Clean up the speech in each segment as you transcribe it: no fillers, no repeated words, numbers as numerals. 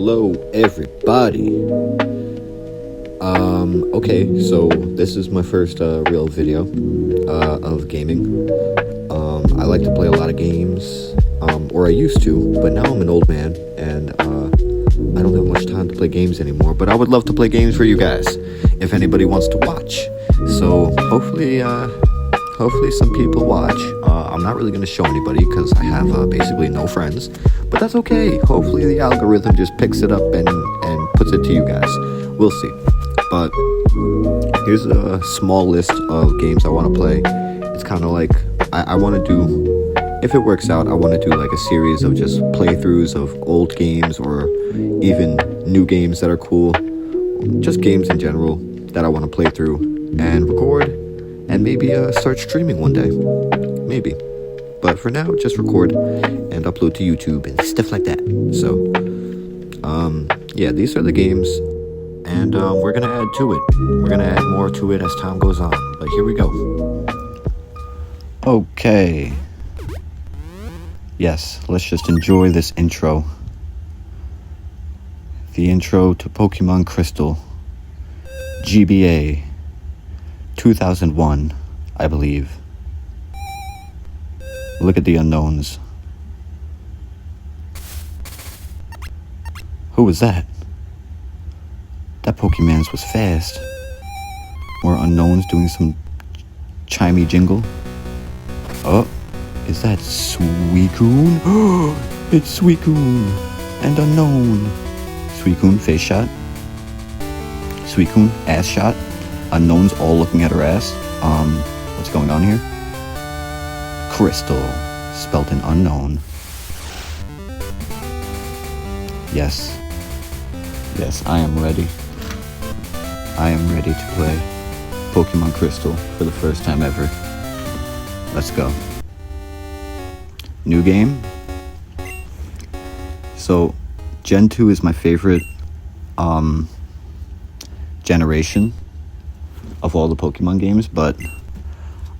Hello, everybody. Okay, so this is my first real video of gaming. I like to play a lot of games, or I used to, but now I'm an old man, and I don't have much time to play games anymore, but I would love to play games for you guys, if anybody wants to watch. So, hopefully some people watch. I'm not really going to show anybody, because I have basically no friends, but that's okay. Hopefully the algorithm just picks it up and puts it to you guys. We'll see. But here's a small list of games I want to play. It's kind of like, I want to do, if it works out, I want to do like a series of just playthroughs of old games, or even new games that are cool. Just games in general that I want to play through and record, and maybe start streaming one day. Maybe. But for now, just record and upload to YouTube and stuff like that. So, yeah, these are the games. And we're going to add to it. We're going to add more to it as time goes on. But here we go. Okay. Yes, let's just enjoy this intro. The intro to Pokemon Crystal. GBA. 2001, I believe. Look at the unknowns. Who was that? That Pokemans was fast. More unknowns doing some chimey jingle. Oh, is that Suicune? Oh, it's Suicune and Unknown. Suicune face shot. Suicune ass shot. Unknown's all looking at her ass. What's going on here? Crystal, spelt in unknown. Yes. Yes, I am ready. I am ready to play Pokemon Crystal for the first time ever. Let's go. New game. So, Gen 2 is my favorite generation of all the Pokemon games, but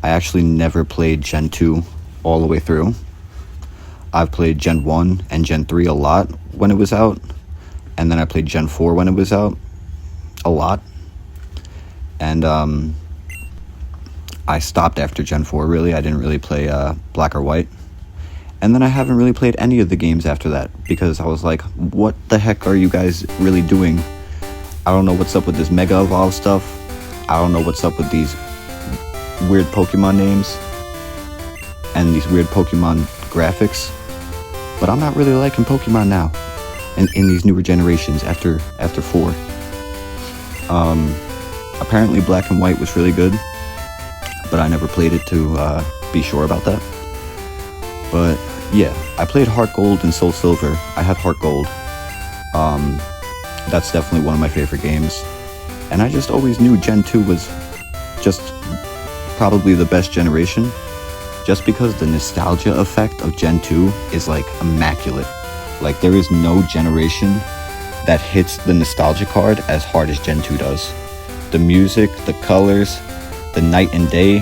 I actually never played Gen 2 all the way through. I've played Gen 1 and Gen 3 a lot when it was out, and then I played Gen 4 when it was out a lot. And I stopped after Gen 4, really. I didn't really play Black or White. And then I haven't really played any of the games after that, because I was like, what the heck are you guys really doing? I don't know what's up with this Mega Evolve stuff. I don't know what's up with these weird Pokemon names and these weird Pokemon graphics. But I'm not really liking Pokemon now, in these newer generations after 4. Apparently Black and White was really good, but I never played it to be sure about that. But yeah, I played Heart Gold and Soul Silver. I had Heart Gold. That's definitely one of my favorite games. And I just always knew Gen 2 was just probably the best generation, just because the nostalgia effect of Gen 2 is like immaculate. Like, there is no generation that hits the nostalgia card as hard as Gen 2 does. The music, the colors, the night and day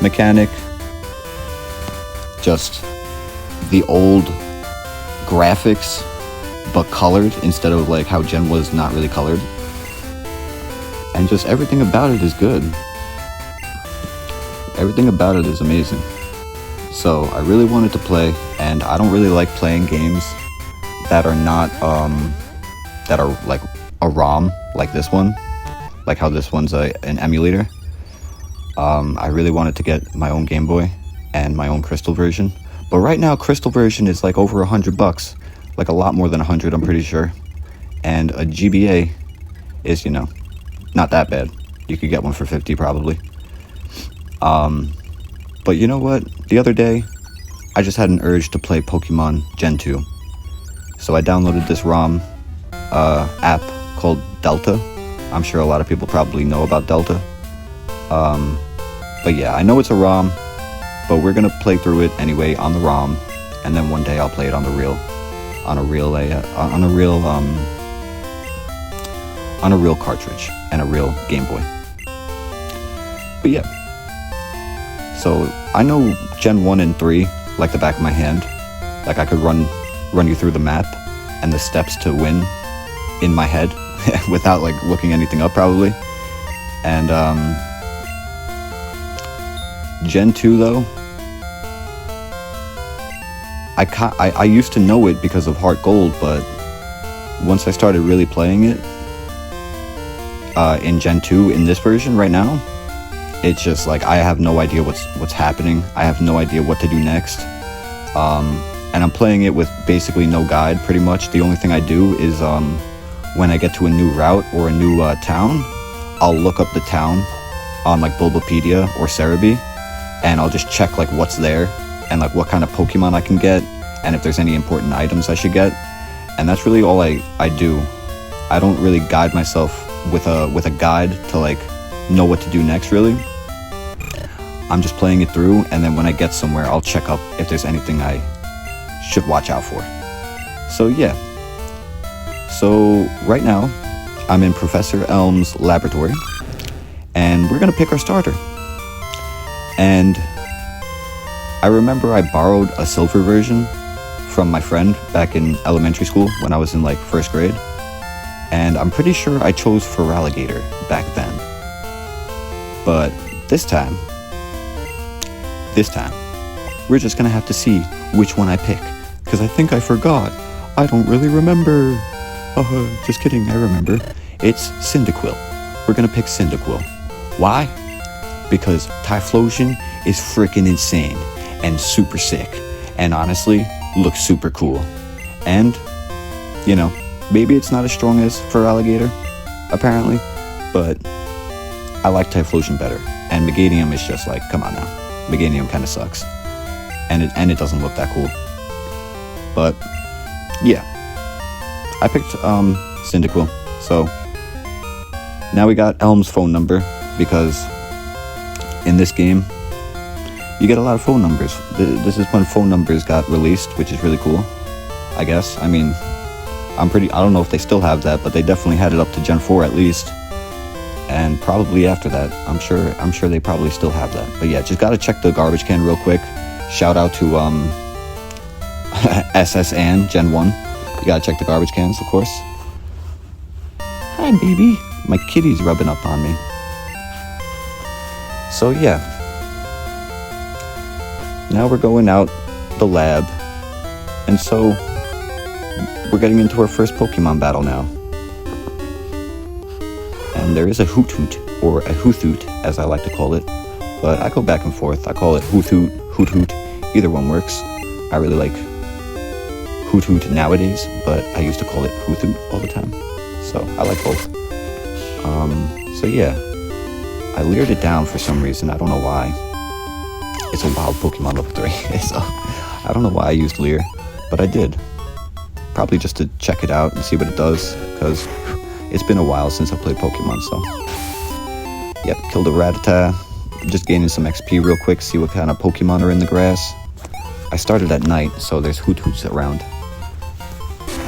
mechanic, just the old graphics but colored instead of like how Gen was not really colored. And just everything about it is good. Everything about it is amazing. So I really wanted to play, and I don't really like playing games that are not that are like a ROM, like this one, like how this one's an emulator. I really wanted to get my own Game Boy and my own Crystal version, but right now Crystal version is like over $100, like a lot more than 100, I'm pretty sure. And a GBA is, not that bad. You could get one for 50 probably. But you know what? The other day, I just had an urge to play Pokemon Gen 2. So I downloaded this ROM app called Delta. I'm sure a lot of people probably know about Delta. But yeah, I know it's a ROM, but we're gonna play through it anyway on the ROM, and then one day I'll play it on a real cartridge and a real Game Boy. But yeah. So I know Gen 1 and 3 like the back of my hand. Like, I could run you through the map and the steps to win in my head without like looking anything up probably. And Gen 2 though, I used to know it because of Heart Gold, but once I started really playing it in Gen 2 in this version right now, it's just like I have no idea what's happening. I have no idea what to do next. And I'm playing it with basically no guide pretty much. The only thing I do is when I get to a new route or a new town, I'll look up the town on like Bulbapedia or Cerebi, and I'll just check like what's there and like what kind of Pokemon I can get, and if there's any important items I should get. And that's really all I do. I don't really guide myself with a guide to like know what to do next really. I'm just playing it through, and then when I get somewhere I'll check up if there's anything I should watch out for. So yeah. So right now I'm in Professor Elm's laboratory, and we're gonna pick our starter. And I remember I borrowed a silver version from my friend back in elementary school when I was in like 1st grade, and I'm pretty sure I chose Feraligatr back then. But this time we're just gonna have to see which one I pick, because I think I forgot. I don't really remember. Just kidding, I remember. It's Cyndaquil. We're gonna pick Cyndaquil. Why? Because Typhlosion is freaking insane and super sick, and honestly looks super cool. And you know, maybe it's not as strong as Feraligatr apparently, but I like Typhlosion better. And Meganium is just like, come on now, Meganium kind of sucks, and it doesn't look that cool. But yeah, I picked Cyndaquil. So now we got Elm's phone number, because in this game you get a lot of phone numbers. This is when phone numbers got released, which is really cool, I guess. I mean, I don't know if they still have that, but they definitely had it up to Gen 4 at least, and probably after that. I'm sure they probably still have that. But yeah, just gotta check the garbage can real quick. Shout out to SS Ann Gen 1. You gotta check the garbage cans, of course. Hi baby, my kitty's rubbing up on me. So yeah, now we're going out the lab, and so we're getting into our first Pokemon battle now. And there is a Hoothoot, or a Hoothoot as I like to call it, but I go back and forth. I call it Hoothoot, Hoothoot, either one works. I really like Hoothoot nowadays, but I used to call it Hoothoot all the time, so I like both. So yeah, I leered it down for some reason. I don't know why. It's a wild Pokemon level 3, so I don't know why I used Leer, but I did. Probably just to check it out and see what it does, because it's been a while since I played Pokemon, so. Yep, killed a Rattata. Just gaining some XP real quick, see what kind of Pokemon are in the grass. I started at night, so there's Hoothoots around.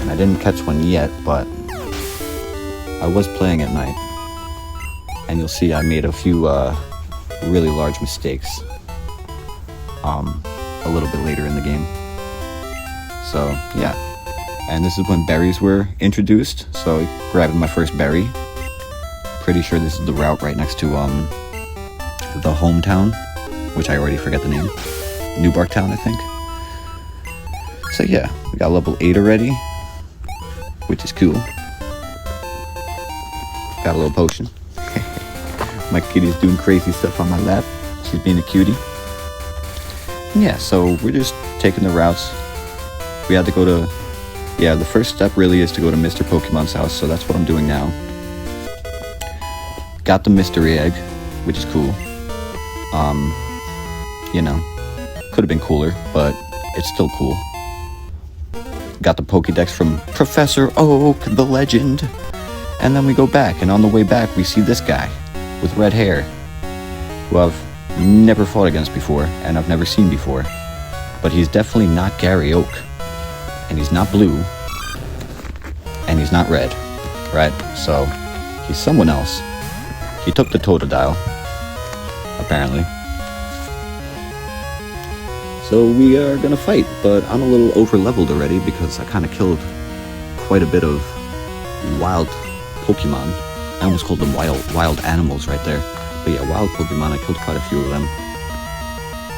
And I didn't catch one yet, but I was playing at night. And you'll see I made a few really large mistakes a little bit later in the game. So yeah, and this is when berries were introduced, so I grabbed my first berry. Pretty sure this is the route right next to the hometown, which I already forget the name. Newbark Town, I think. So yeah, we got level 8 already, which is cool. Got a little potion. My kitty's doing crazy stuff on my lap. She's being a cutie. Yeah, so we're just taking the routes. We had to go to... Yeah, the first step really is to go to Mr. Pokemon's house, so that's what I'm doing now. Got the mystery egg, which is cool. You know, could have been cooler, but it's still cool. Got the Pokédex from Professor Oak, the legend. And then we go back, and on the way back we see this guy with red hair, who I've never fought against before, and I've never seen before. But he's definitely not Gary Oak. And he's not blue. And he's not red. Right? So, he's someone else. He took the Totodile, apparently. So we are gonna fight, but I'm a little over-leveled already because I kind of killed quite a bit of wild Pokemon. I almost called them wild animals right there. But yeah, wild Pokemon, I killed quite a few of them.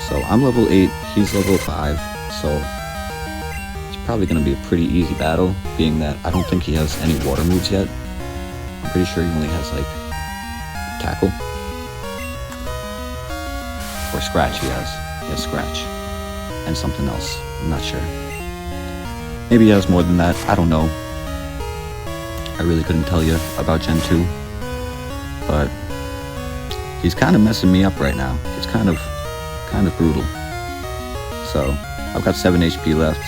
So I'm level 8, he's level 5, so it's probably going to be a pretty easy battle, being that I don't think he has any water moves yet. I'm pretty sure he only has, like, Tackle. Or Scratch he has. He has Scratch. And something else. I'm not sure. Maybe he has more than that. I don't know. I really couldn't tell you about Gen 2. But he's kind of messing me up right now. It's kind of brutal. So, I've got 7 HP left.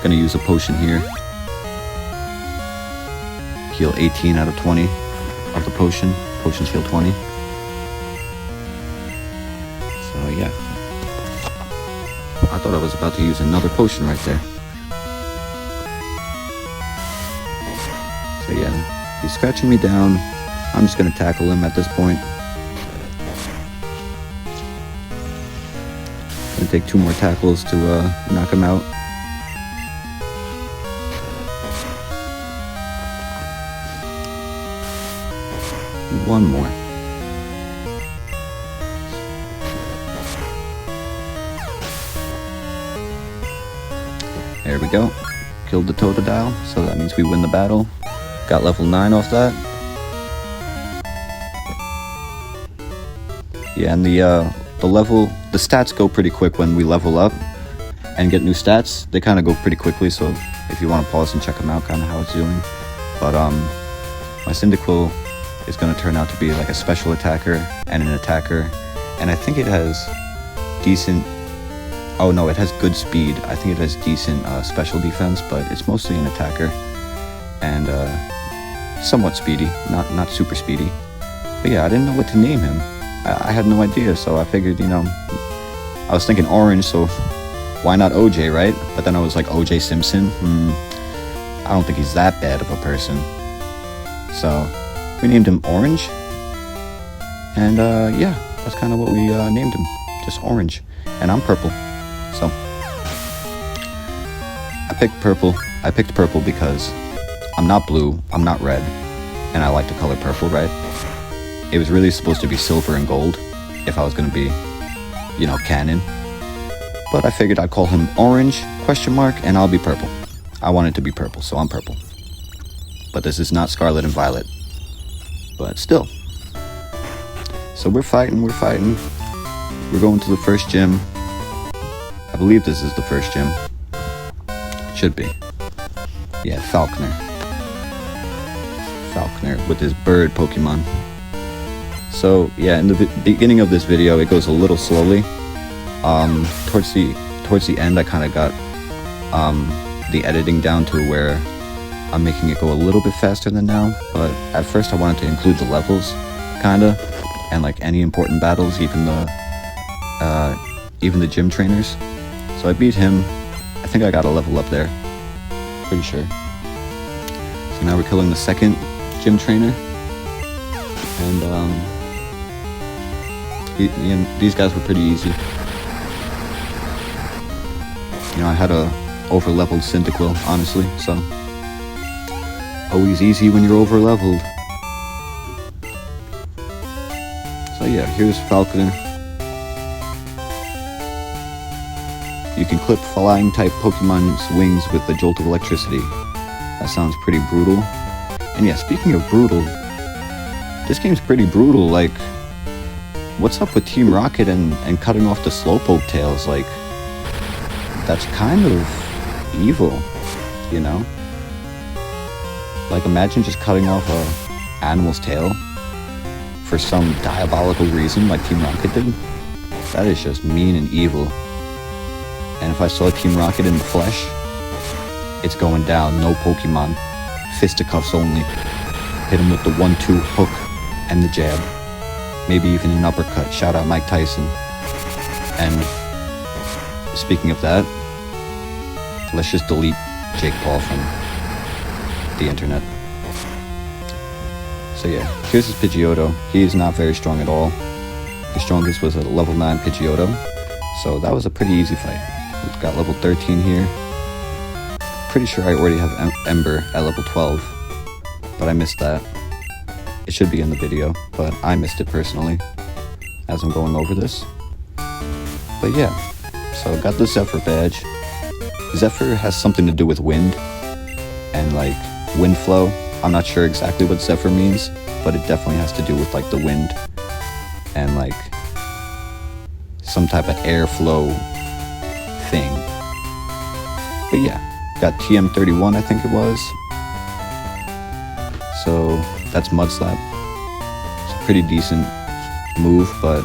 Gonna use a potion here. Heal 18 out of 20 of the potion. Potions heal 20. So yeah. I thought I was about to use another potion right there. So yeah, he's scratching me down. I'm just gonna tackle him at this point. Gonna take 2 more tackles to knock him out. One more. There we go. Killed the Totodile, so that means we win the battle. Got level 9 off that. Yeah, and the stats go pretty quick when we level up and get new stats. They kind of go pretty quickly, so if you want to pause and check them out, kind of how it's doing. But my Cyndaquil is going to turn out to be like a special attacker and an attacker, and I think it has decent, oh no, it has good speed. I think it has decent special defense, but it's mostly an attacker and somewhat speedy, not super speedy. But yeah, I didn't know what to name him. I had no idea, so I figured, you know, I was thinking orange, so why not OJ, right? But then I was like, OJ Simpson? I don't think he's that bad of a person. So we named him Orange, and yeah, that's kind of what we named him, just Orange. And I'm purple, so I picked purple. I picked purple because I'm not blue, I'm not red, and I like the color purple, right? It was really supposed to be silver and gold if I was going to be, you know, canon. But I figured I'd call him Orange, ? And I'll be purple. I want it to be purple, so I'm purple. But this is not Scarlet and Violet. But still. So we're fighting. We're going to the first gym. I believe this is the first gym. Should be. Yeah, Falconer with his bird Pokemon. So yeah, in the beginning of this video, it goes a little slowly. Towards the end, I kind of got the editing down to where I'm making it go a little bit faster than now. But at first, I wanted to include the levels, kinda, and like any important battles, even the gym trainers. So I beat him. I think I got a level up there. Pretty sure. So now we're killing the second gym trainer, and these guys were pretty easy. You know, I had a over-leveled Cyndaquil, honestly, so always easy when you're over-leveled. So yeah, here's Falconer. You can clip flying-type Pokemon's wings with a jolt of electricity. That sounds pretty brutal. And yeah, speaking of brutal, this game's pretty brutal. Like, what's up with Team Rocket and cutting off the Slowpoke tails? Like, that's kind of evil, you know? Like, imagine just cutting off a animal's tail for some diabolical reason like Team Rocket did. That is just mean and evil. And if I saw Team Rocket in the flesh, it's going down. No Pokemon. Fisticuffs only. Hit him with the 1-2 hook and the jab. Maybe even an uppercut. Shout out Mike Tyson. And speaking of that, let's just delete Jake Paul from the internet. So yeah, here's his Pidgeotto. He is not very strong at all. His strongest was a level 9 Pidgeotto. So that was a pretty easy fight. We've got level 13 here. pretty sure I already have Ember at level 12, but I missed that. It should be in the video, but I missed it personally as I'm going over this. But yeah, so got the Zephyr badge. Zephyr has something to do with wind and like wind flow. I'm not sure exactly what Zephyr means, but it definitely has to do with like the wind and like some type of airflow thing. But yeah, got TM31 I think it was. So that's Mud Slap. It's a pretty decent move, but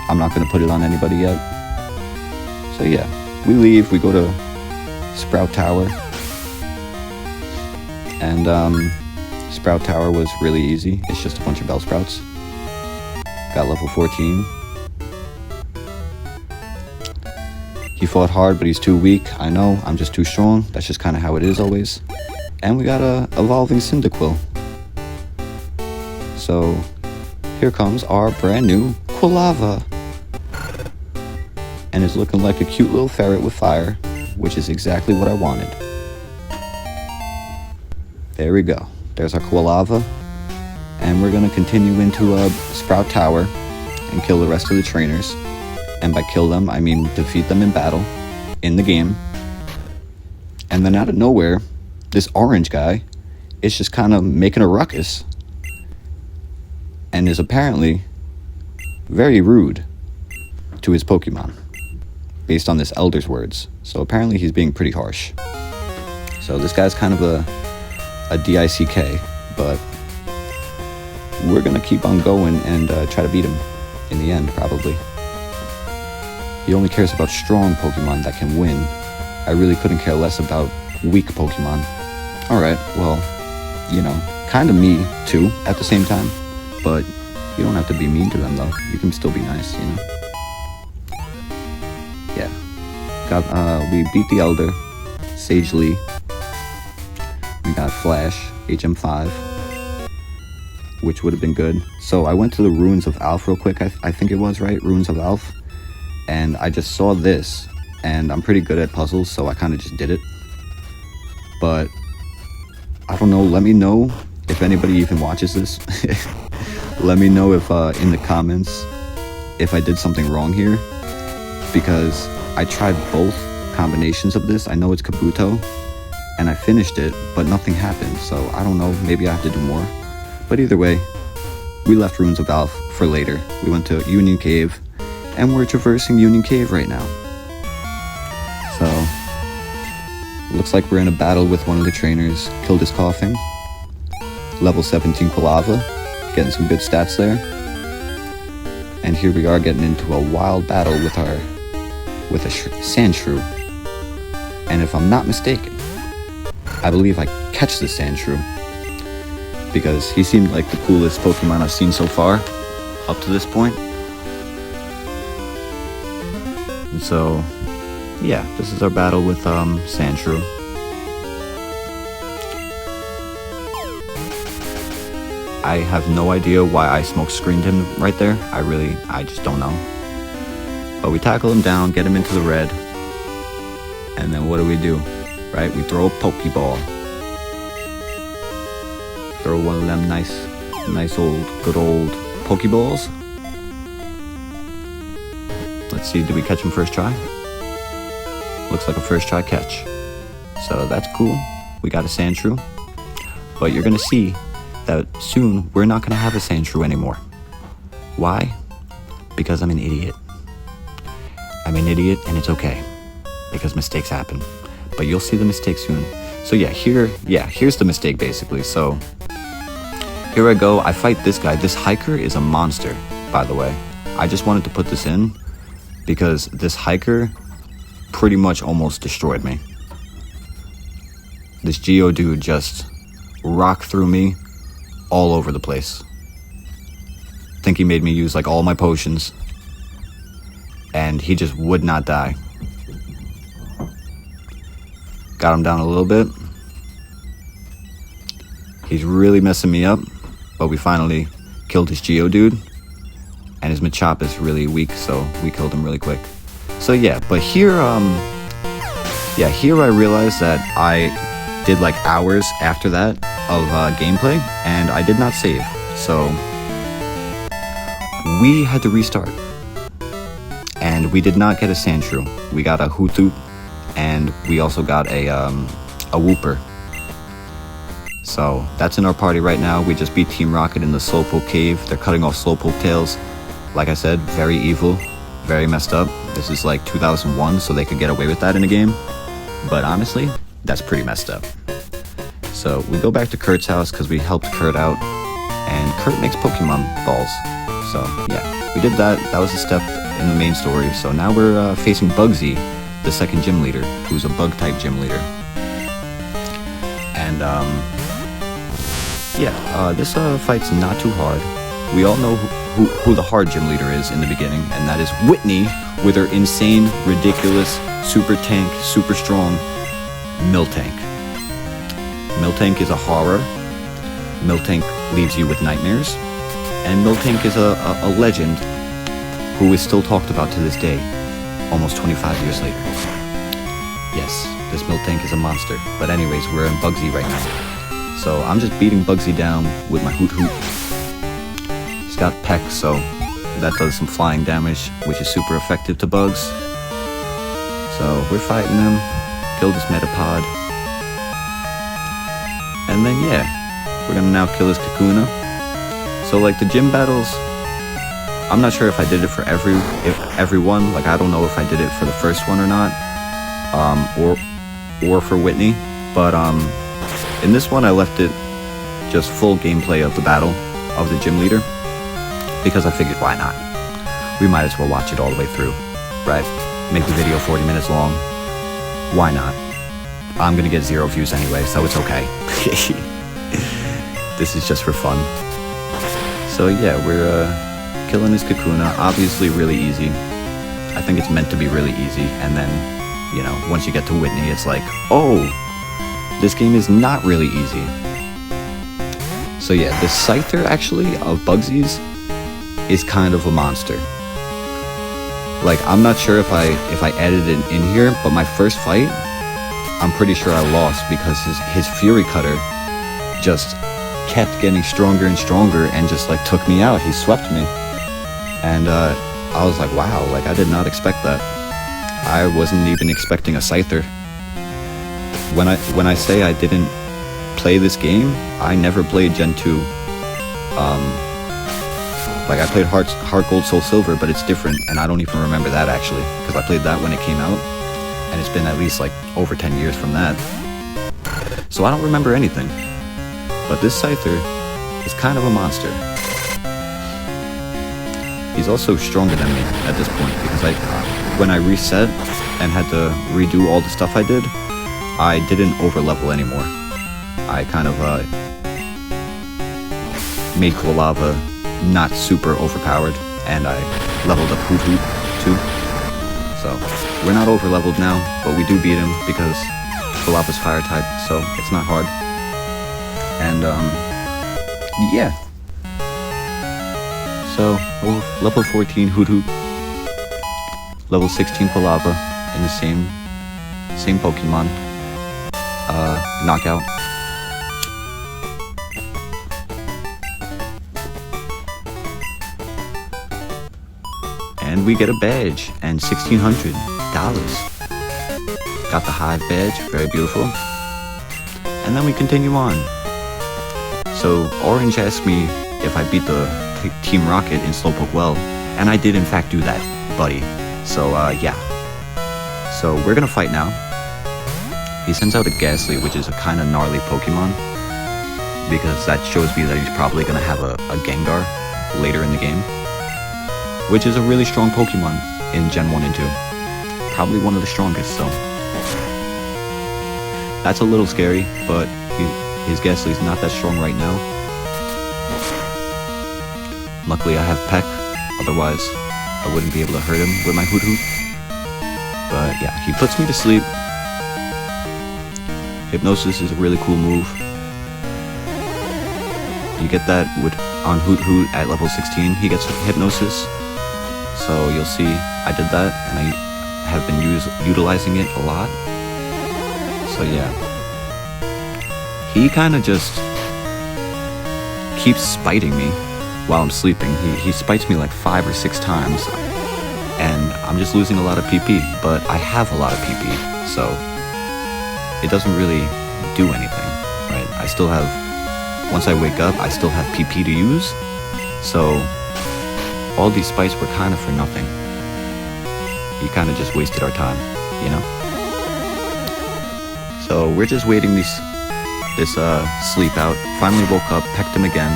I'm not going to put it on anybody yet. So yeah, we leave, we go to Sprout Tower. And Sprout Tower was really easy. It's just a bunch of Bellsprouts. Got level 14. He fought hard, but he's too weak. I know, I'm just too strong. That's just kind of how it is always. And we got a evolving Cyndaquil. So here comes our brand new Quilava. And it's looking like a cute little ferret with fire, which is exactly what I wanted. There we go. There's our Quilava. And we're going to continue into Sprout Tower and kill the rest of the trainers. And by kill them, I mean defeat them in battle, in the game. And then out of nowhere, this orange guy is just kind of making a ruckus. And is apparently very rude to his Pokemon, based on this Elder's words. So apparently he's being pretty harsh. So this guy's kind of a DICK, but we're gonna keep on going and try to beat him in the end, probably. He only cares about strong Pokemon that can win. I really couldn't care less about weak Pokemon. Alright, well, you know, kind of me too at the same time, but you don't have to be mean to them though. You can still be nice, you know. Yeah, we beat the Elder, Sage Lee. We got Flash, HM5, which would have been good. So I went to the Ruins of Alph real quick, I think it was, right? Ruins of Alph. And I just saw this, and I'm pretty good at puzzles, so I kind of just did it. But I don't know, let me know if anybody even watches this. Let me know if in the comments if I did something wrong here, because I tried both combinations of this. I know it's Kabuto, and I finished it, but nothing happened, so I don't know, maybe I have to do more. But either way, we left Ruins of Alph for later. We went to Union Cave, and we're traversing Union Cave right now. So, looks like we're in a battle with one of the trainers. Killed his coughing. Level 17 Quilava, getting some good stats there. And here we are getting into a wild battle with a Sandshrew. And if I'm not mistaken, I believe I catch the Sandshrew, because he seemed like the coolest Pokemon I've seen so far, up to this point. And so, yeah, this is our battle with Sandshrew. I have no idea why I smoke screened him right there. I just don't know. But we tackle him down, get him into the red, and then what do? Right, we throw a Pokeball. Throw one of them nice good old Pokeballs. Let's see, did we catch him first try? Looks like a first try catch. So that's cool. We got a Sandshrew. But you're gonna see that soon we're not gonna have a Sandshrew anymore. Why? Because I'm an idiot. I'm an idiot, and it's okay, because mistakes happen. But you'll see the mistake soon. So here's the mistake basically. So here I go, I fight this guy. This hiker is a monster, by the way. I just wanted to put this in because this hiker pretty much almost destroyed me. This Geodude just rocked through me all over the place. I think he made me use like all my potions, and he just would not die. Got him down a little bit. He's really messing me up, but we finally killed his Geodude, and his Machop is really weak, so we killed him really quick. So yeah, but here yeah, here I realized that I did like hours after that of gameplay, and I did not save. So we had to restart. And we did not get a sand shrew. We got a hoot hoot, and we also got a whooper. So that's in our party right now. We just beat Team Rocket in the Slowpoke Cave. They're cutting off Slowpoke tails. Like I said, very evil, very messed up. This is like 2001, so they could get away with that in a game. But honestly, that's pretty messed up. So we go back to Kurt's house because we helped Kurt out, and Kurt makes Pokemon balls. So yeah, we did that. That was a step in the main story. So now we're facing Bugsy, the second gym leader, who's a bug-type gym leader. And this fight's not too hard. We all know who the hard gym leader is in the beginning, and that is Whitney with her insane, ridiculous, super tank, super strong Miltank. Miltank is a horror. Miltank leaves you with nightmares. And Miltank is a legend who is still talked about to this day, almost 25 years later. Yes, this Miltank is a monster. But anyways, we're in Bugsy right now. So I'm just beating Bugsy down with my hoot hoot. He's got Peck, so that does some flying damage, which is super effective to bugs. So we're fighting him, killed his Metapod. And then yeah, we're gonna now kill his Kakuna. So like the gym battles, I'm not sure if I did it for everyone. Like I don't know if I did it for the first one or not, or for Whitney. But in this one I left it just full gameplay of the battle of the gym leader because I figured why not? We might as well watch it all the way through, right? Make the video 40 minutes long. Why not? I'm gonna get 0 views anyway, so it's okay. This is just for fun. So yeah, we're killing his Kakuna. Obviously really easy. I think it's meant to be really easy, and then, you know, once you get to Whitney, it's like, oh, this game is not really easy. So yeah, the Scyther actually of Bugsy's is kind of a monster. Like I'm not sure if I added it in here, but my first fight, I'm pretty sure I lost because his Fury Cutter just kept getting stronger and stronger and just like took me out. He swept me. And I was like, wow, like I did not expect that. I wasn't even expecting a Scyther. When I say I didn't play this game, I never played Gen 2. Like I played Heart Gold Soul Silver, but it's different, and I don't even remember that actually, because I played that when it came out, and it's been at least like over 10 years from that. So I don't remember anything. But this Scyther is kind of a monster. He's also stronger than me at this point, because when I reset and had to redo all the stuff I did, I didn't overlevel anymore. I kind of made Quilava not super overpowered, and I leveled up Hoot Hoot too. So we're not overleveled now, but we do beat him because Quilava's fire type, so it's not hard. And yeah. So level 14 Hoot Hoot, level 16 Quilava in the same Pokemon. Knockout. And we get a badge and $1,600. Got the Hive badge, very beautiful. And then we continue on. So Orange asked me if I beat the Team Rocket in Slowpoke well, and I did in fact do that, buddy. So yeah. So we're gonna fight now. He sends out a Ghastly, which is a kind of gnarly Pokemon, because that shows me that he's probably gonna have a Gengar later in the game, which is a really strong Pokemon in Gen 1 and 2. Probably one of the strongest, so that's a little scary, but his Ghastly is not that strong right now. Luckily I have Peck, otherwise I wouldn't be able to hurt him with my Hoot Hoot. But yeah, he puts me to sleep. Hypnosis is a really cool move. You get that on Hoot Hoot at level 16, he gets Hypnosis. So you'll see I did that, and I have been utilizing it a lot. So yeah, he kind of just keeps spiting me while I'm sleeping. He spites me like 5 or 6 times, and I'm just losing a lot of PP, but I have a lot of PP, so it doesn't really do anything, right? I still have, once I wake up, I still have PP to use, so all these spites were kind of for nothing. You kind of just wasted our time, you know? So we're just waiting this sleep out. Finally woke up, pecked him again,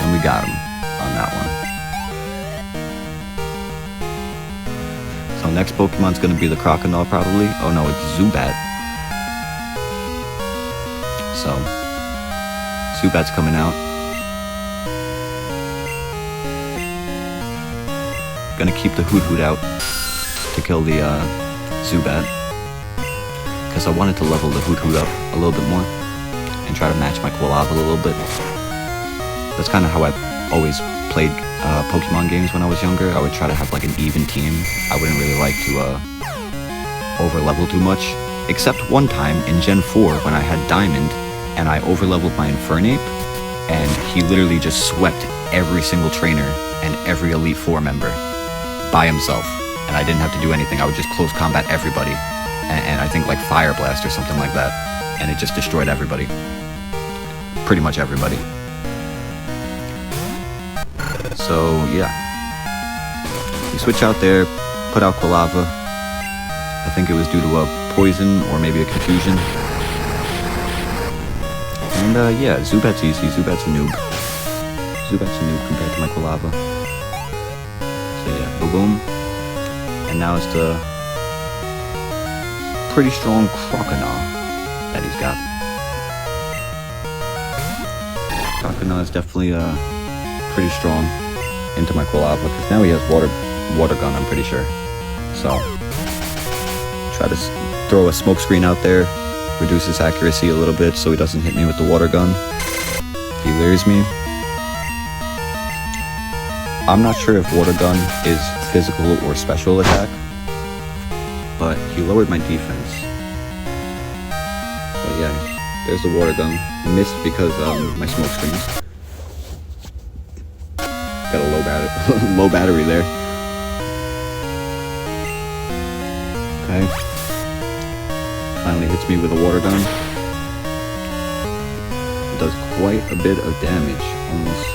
and we got him on that one. So next Pokemon's gonna be the Crocodile probably. Oh no, it's Zubat. So Zubat's coming out. Gonna keep the Hoot out to kill the Zubat, because I wanted to level the Hoot up a little bit more and try to match my Quilava a little bit. That's kind of how I always played Pokemon games when I was younger. I would try to have like an even team. I wouldn't really like to over level too much, except one time in Gen 4 when I had Diamond and I over leveled my Infernape, and he literally just swept every single trainer and every Elite Four member by himself, and I didn't have to do anything. I would just close combat everybody, and I think like Fire Blast or something like that, and it just destroyed everybody. Pretty much everybody. So yeah, we switch out there, put out Quilava. I think it was due to a poison or maybe a confusion. And yeah, Zubat's easy. Zubat's a noob. Zubat's a noob compared to my Quilava. So yeah, boom. And now it's the pretty strong Crocodile that he's got. Crocodile is definitely pretty strong into my Quilava, because now he has water gun, I'm pretty sure. So try to throw a smoke screen out there, reduce his accuracy a little bit so he doesn't hit me with the water gun. He lures me. I'm not sure if water gun is physical or special attack, but he lowered my defense. But yeah, there's the water gun. Missed because my smoke screens. Got a low battery there. Okay. Finally hits me with a water gun. Does quite a bit of damage, almost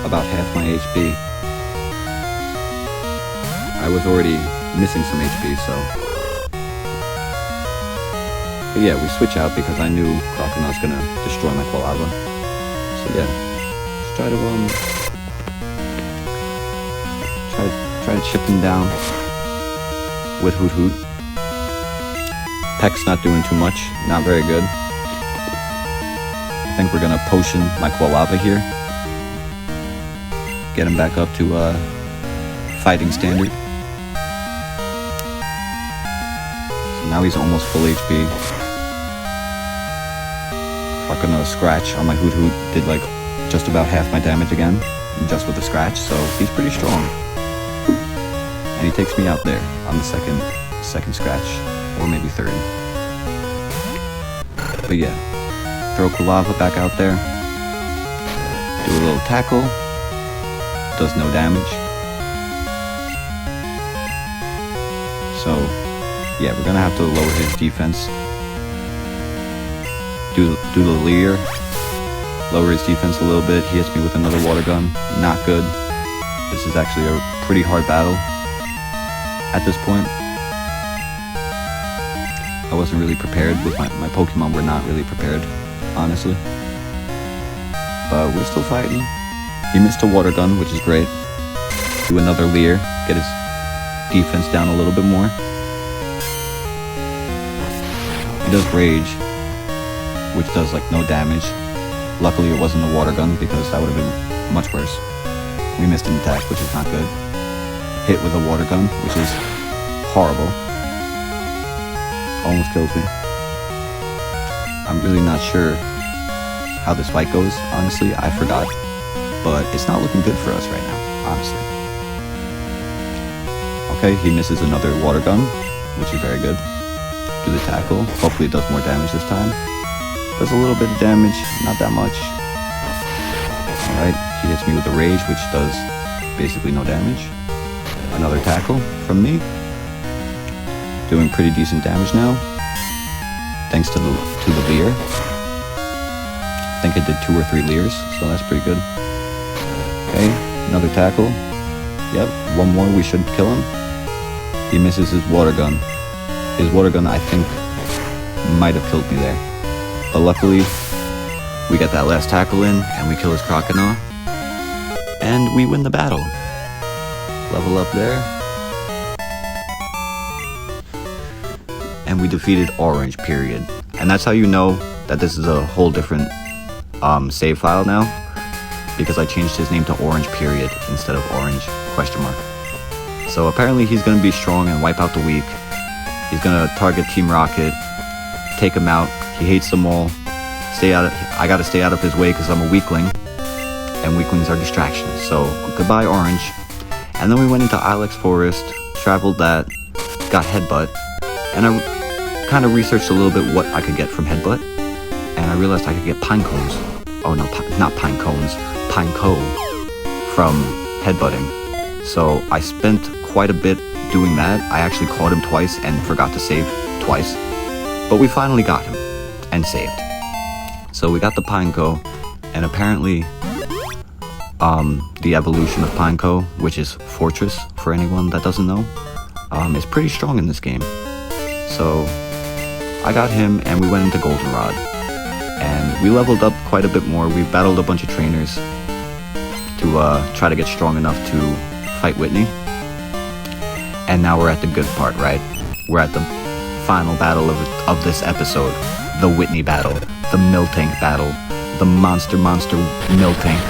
about half my HP. I was already missing some HP, so. But yeah, we switch out because I knew Crocodile's gonna destroy my Quilava. So yeah, let's try to try to chip him down with Hoot. Peck's not doing too much, not very good. I think we're gonna potion my Quilava here. Get him back up to fighting standard. So now he's almost full HP. Crocodile scratch on my Hoot did like just about half my damage again, just with the scratch, so he's pretty strong. And he takes me out there on the second scratch, or maybe third. But yeah, throw Quilava back out there, do a little tackle, does no damage. So yeah, we're gonna have to lower his defense. Do the leer, lower his defense a little bit. He hits me with another water gun, not good. This is actually a pretty hard battle at this point. I wasn't really prepared with my Pokemon were not really prepared, honestly. But we're still fighting. He missed a water gun, which is great. Do another leer, get his defense down a little bit more. He does rage, which does like no damage. Luckily it wasn't a water gun, because that would have been much worse. We missed an attack, which is not good. Hit with a water gun, which is horrible. Almost kills me. I'm really not sure how this fight goes, honestly. I forgot. But it's not looking good for us right now, honestly. Okay, he misses another water gun, which is very good. do the tackle. Hopefully it does more damage this time. Does a little bit of damage, not that much. Alright, he hits me with a rage, which does basically no damage. Another tackle from me. Doing pretty decent damage now. Thanks to the leer. I think I did 2 or 3 leers, so that's pretty good. Okay, another tackle. Yep, one more, we should kill him. He misses his water gun. His water gun, I think, might have killed me there. But luckily, we get that last tackle in, and we kill his Crocodile. And we win the battle. Level up there. And we defeated Orange, period. And that's how you know that this is a whole different save file now, because I changed his name to Orange, period, instead of Orange, question mark. So apparently he's going to be strong and wipe out the weak. He's going to target Team Rocket, take him out. He hates them all. I got to stay out of his way because I'm a weakling, and weaklings are distractions. So goodbye, Orange. And then we went into Ilex Forest, traveled that, got Headbutt, and I kind of researched a little bit what I could get from Headbutt, and I realized I could get pine cones. Oh no, not pine cones, pine cone from headbutting. So I spent quite a bit doing that. I actually caught him twice and forgot to save twice, but we finally got him and saved. So we got the Pineco, and apparently the evolution of Pineco, which is Fortress for anyone that doesn't know, is pretty strong in this game. So I got him and we went into Goldenrod, and we leveled up quite a bit more. We battled a bunch of trainers to try to get strong enough to fight Whitney. And now we're at the good part, right? We're at the final battle of this episode. The Whitney battle, the Miltank battle, the monster Miltank.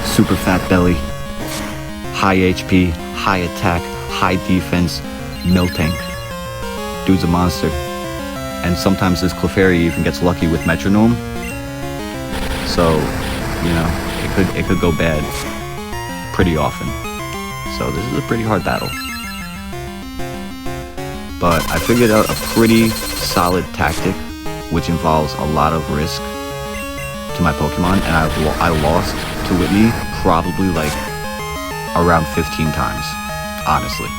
Super fat belly, high HP, high attack, high defense, Miltank. Dude's a monster. And sometimes this Clefairy even gets lucky with Metronome. So, you know, it could go bad pretty often. So this is a pretty hard battle. But I figured out a pretty solid tactic, which involves a lot of risk to my Pokemon, and I lost to Whitney probably like around 15 times, honestly.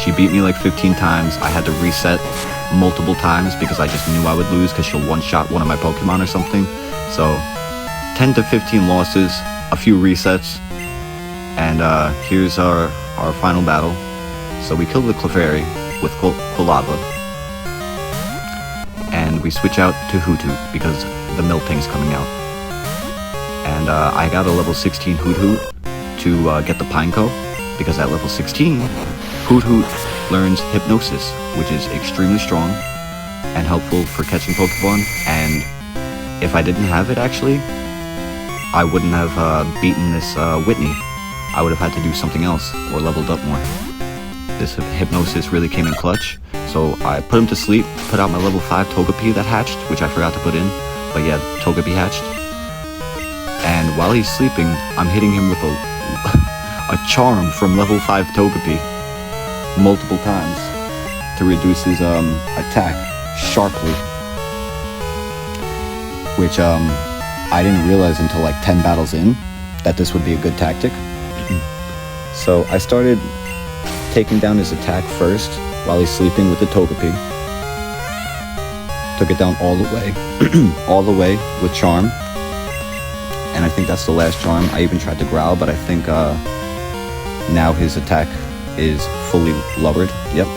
She beat me like 15 times. I had to reset multiple times because I just knew I would lose because she'll one-shot one of my Pokemon or something. So 10 to 15 losses, a few resets, and here's our final battle. So we killed the Clefairy with Quilava, and we switch out to Hoothoot because the Miltank's coming out. And I got a level 16 Hoothoot to get the Pineco, because at level 16, Hoothoot learns Hypnosis, which is extremely strong and helpful for catching Pokemon. And if I didn't have it, actually, I wouldn't have beaten this Whitney. I would have had to do something else or leveled up more. This Hypnosis really came in clutch. So I put him to sleep, put out my level 5 Togepi that hatched, which I forgot to put in. But yeah, Togepi hatched. And while he's sleeping, I'm hitting him with a charm from level 5 Togepi multiple times to reduce his attack sharply. Which I didn't realize until like 10 battles in that this would be a good tactic. So I started taking down his attack first while he's sleeping with the Togepi. Took it down all the way, all the way with Charm. And I think that's the last Charm. I even tried to Growl, but I think now his attack is fully lowered. Yep.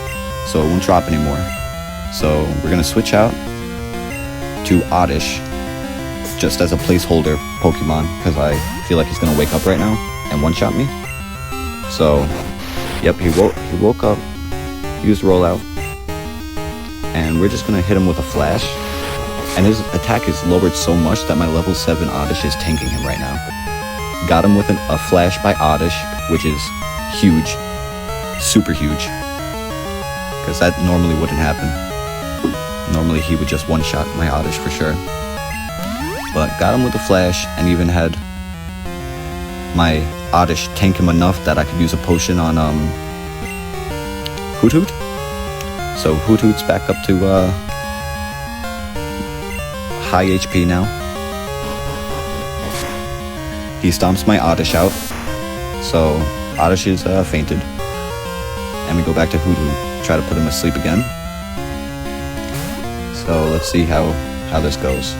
So it won't drop anymore. So we're gonna switch out to Oddish just as a placeholder Pokemon, because I feel like he's gonna wake up right now and one-shot me. So, yep, he woke up, used Rollout, and we're just gonna hit him with a Flash. And his attack is lowered so much that my level 7 Oddish is tanking him right now. Got him with a Flash by Oddish, which is huge, super huge, because that normally wouldn't happen. Normally he would just one-shot my Oddish for sure. But got him with a Flash, and even had my Oddish tank him enough that I could use a potion on Hoothoot. So Hoot Hoot's back up to high HP now. He stomps my Oddish out. So Oddish is fainted. And we go back to Hoot Hoot, try to put him asleep again. So let's see how this goes.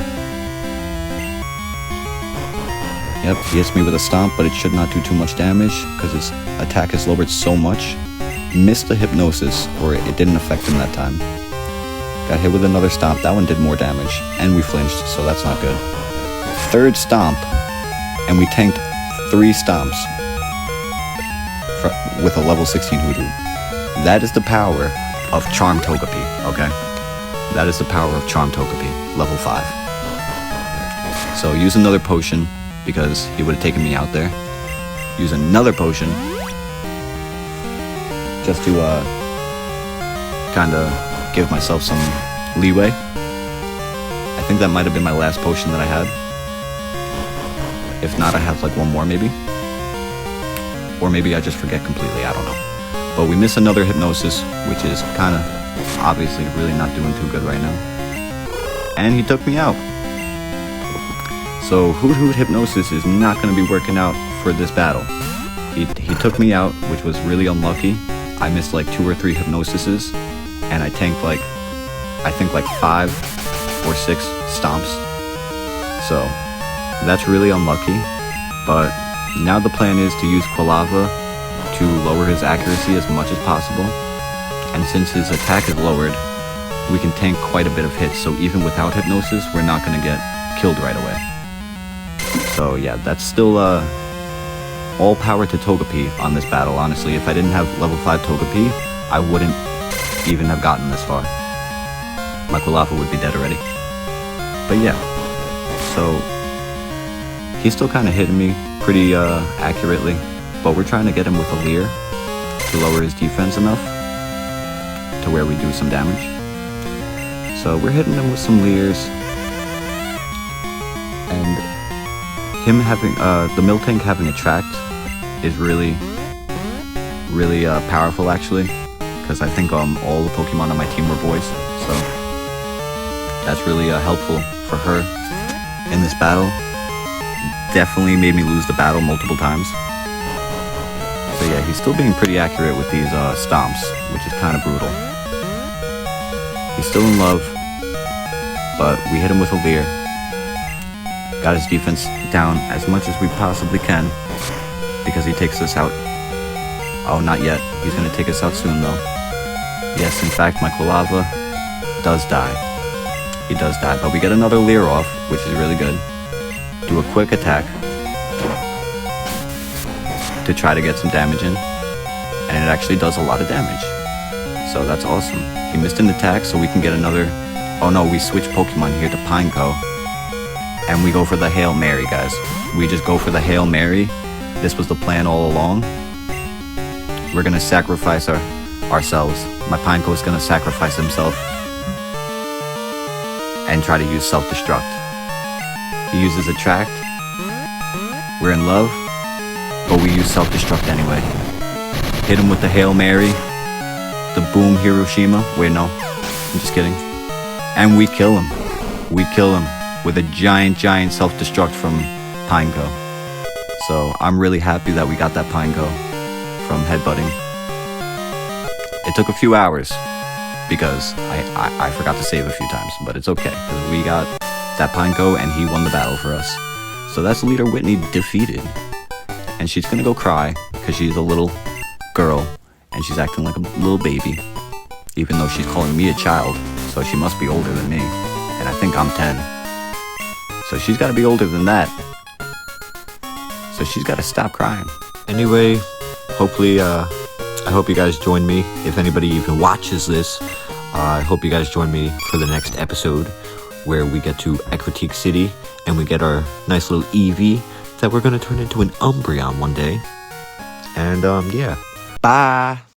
Yep, he hits me with a stomp, but it should not do too much damage because his attack is lowered so much. Missed the hypnosis, or it didn't affect him that time. Got hit with another stomp, that one did more damage, and we flinched, so that's not good. Third stomp, and we tanked 3 stomps with a level 16 Hoot Hoot. That is the power of Charm Togepi, okay? That is the power of Charm Togepi, level 5. So use another potion, because he would have taken me out there. Use another potion, just to kind of give myself some leeway. I think that might have been my last potion that I had. If not, I have like one more maybe. Or maybe I just forget completely, I don't know. But we miss another hypnosis, which is kind of obviously really not doing too good right now. And he took me out. So Hoot Hoot hypnosis is not going to be working out for this battle. He took me out, which was really unlucky. I missed like 2 or 3 hypnosises, and I tanked like, I think like 5 or 6 stomps. So that's really unlucky. But now the plan is to use Quilava to lower his accuracy as much as possible. And since his attack is lowered, we can tank quite a bit of hits. So even without hypnosis, we're not going to get killed right away. So yeah, that's still all power to Togepi on this battle, honestly. If I didn't have level 5 Togepi, I wouldn't even have gotten this far. My Quilava would be dead already. But yeah, so he's still kind of hitting me pretty accurately, but we're trying to get him with a Leer to lower his defense enough to where we do some damage. So we're hitting him with some Leers, and him having the Miltank having Attract is really powerful actually, because I think all the Pokemon on my team were boys, so that's really helpful for her in this battle. Definitely made me lose the battle multiple times. So yeah, he's still being pretty accurate with these stomps, which is kind of brutal. He's still in love, but we hit him with a Leer. Got his defense down as much as we possibly can, because he takes us out. Oh, not yet. He's going to take us out soon, though. Yes, in fact, my Quilava does die. He does die, but we get another Leer off, which is really good. Do a quick attack to try to get some damage in, and it actually does a lot of damage. So that's awesome. He missed an attack, so we can get another... Oh no, we switch Pokemon here to Pineco. And we go for the Hail Mary, guys. We just go for the Hail Mary. This was the plan all along. We're gonna sacrifice ourselves. My Pineco is gonna sacrifice himself and try to use self-destruct. He uses Attract. We're in love, but we use self-destruct anyway. Hit him with the Hail Mary. The Boom Hiroshima. Wait, no. I'm just kidding. And we kill him. We kill him with a giant self-destruct from Pineco. So I'm really happy that we got that Pineco from headbutting. It took a few hours because I forgot to save a few times, but it's okay because we got that Pineco and he won the battle for us. So that's Leader Whitney defeated. And she's gonna go cry because she's a little girl and she's acting like a little baby, even though she's calling me a child, so she must be older than me, and I think I'm 10. So she's got to be older than that. So she's got to stop crying. Anyway, hopefully, I hope you guys join me. If anybody even watches this, I hope you guys join me for the next episode where we get to Equatique City and we get our nice little Eevee that we're going to turn into an Umbreon one day. And, yeah. Bye!